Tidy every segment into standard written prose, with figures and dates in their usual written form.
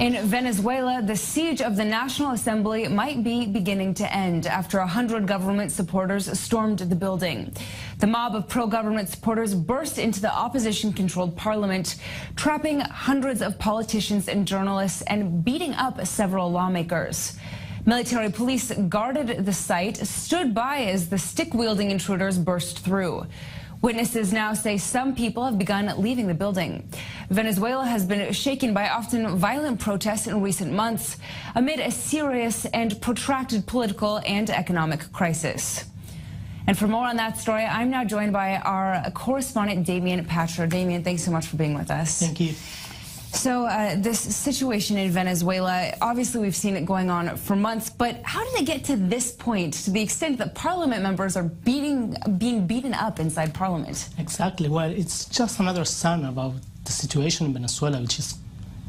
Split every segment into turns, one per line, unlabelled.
In Venezuela, the siege of the National Assembly might be beginning to end after 100 government supporters stormed the building. The mob of pro-government supporters burst into the opposition-controlled parliament, trapping hundreds of politicians and journalists and beating up several lawmakers. Military police guarded the site, stood by as the stick-wielding intruders burst through. Witnesses now say some people have begun leaving the building. Venezuela has been shaken by often violent protests in recent months amid a serious and protracted political and economic crisis. And for more on that story, I'm now joined by our correspondent, Damian Pachter. Damian, thanks so much for being with us.
Thank you.
So this situation in Venezuela, obviously we've seen it going on for months, but how did it get to this point, to the extent that parliament members are being beaten up inside parliament?
Exactly. Well, it's just another sign about the situation in Venezuela, which is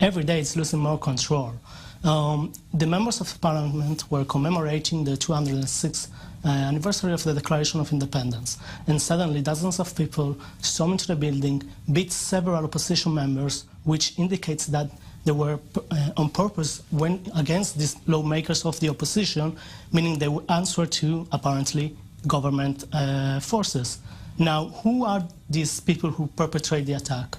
every day it's losing more control. The members of the parliament were commemorating the 206th anniversary of the Declaration of Independence, and suddenly dozens of people stormed into the building, beat several opposition members, which indicates that they were on purpose went against these lawmakers of the opposition, meaning they would answer to, apparently, government forces. Now, who are these people who perpetrate the attack?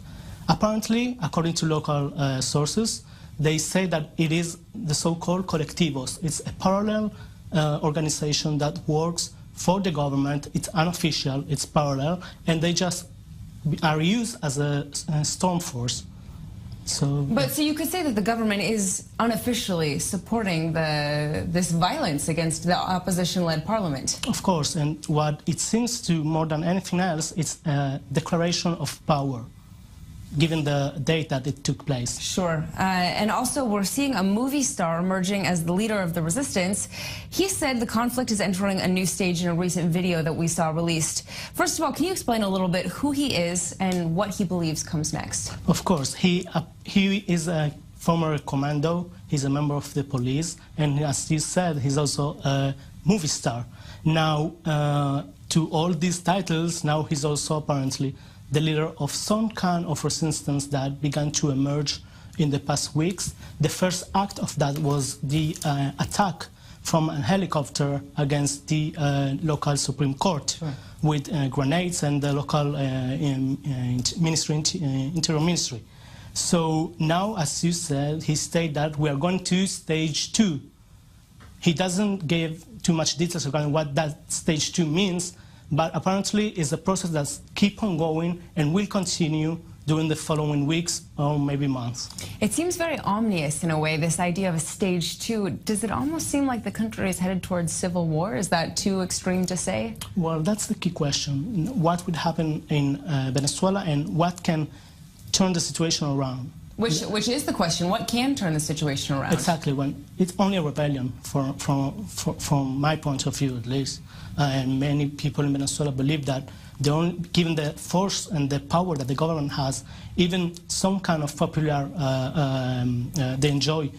Apparently, according to local sources, they say that it is the so-called colectivos. It's a parallel organization that works for the government. It's unofficial, it's parallel, and they just are used as a storm force. So
you could say that the government is unofficially supporting this violence against the opposition-led parliament.
Of course, and what it seems to more than anything else, it's a declaration of power, given the date that it took place.
Sure. And also we're seeing a movie star emerging as the leader of the resistance. He said the conflict is entering a new stage in a recent video that we saw released. First of all, can you explain a little bit who he is and what he believes comes next?
Of course. He is a former commando. He's a member of the police. And as you said, he's also a movie star. Now, to all these titles, now he's also apparently the leader of some kind of resistance that began to emerge in the past weeks. The first act of that was the attack from a helicopter against the local Supreme Court. Sure. With grenades and the local Interior Ministry. So now, as you said, he stated that we are going to stage 2. He doesn't give too much details regarding what that stage 2 means, but apparently it's a process that keeps on going and will continue during the following weeks or maybe months.
It seems very ominous in a way, this idea of a stage 2. Does it almost seem like the country is headed towards civil war? Is that too extreme to say?
Well, that's the key question. What would happen in Venezuela and what can turn the situation around?
Which is the question. What can turn the situation around?
Exactly. When it's only a rebellion, from my point of view at least. And many people in Venezuela believe that given the force and the power that the government has, even some kind of popular, they enjoy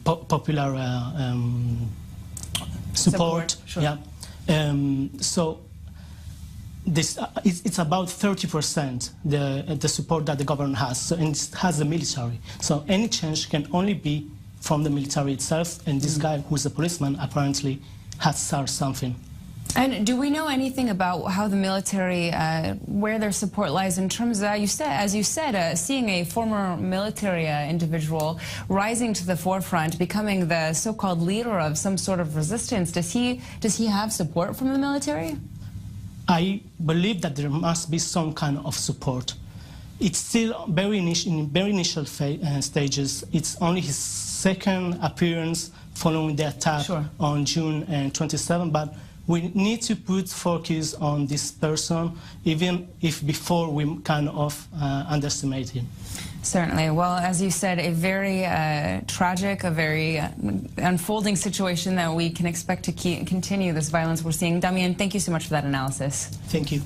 popular support.
Sure.
Yeah. So this it's about 30% the support that the government has, so, and it has the military. So any change can only be from the military itself, and this guy who is a policeman apparently has started something.
And do we know anything about how the military, where their support lies in terms of, as you said, seeing a former military individual rising to the forefront, becoming the so-called leader of some sort of resistance? Does he have support from the military?
I believe that there must be some kind of support. It's still in very initial stages. It's only his second appearance following the attack. Sure. On June 27, but we need to put focus on this person, even if before we kind of underestimate him.
Certainly. Well, as you said, a very tragic, a very unfolding situation that we can expect to continue this violence we're seeing. Damian, thank you so much for that analysis.
Thank you.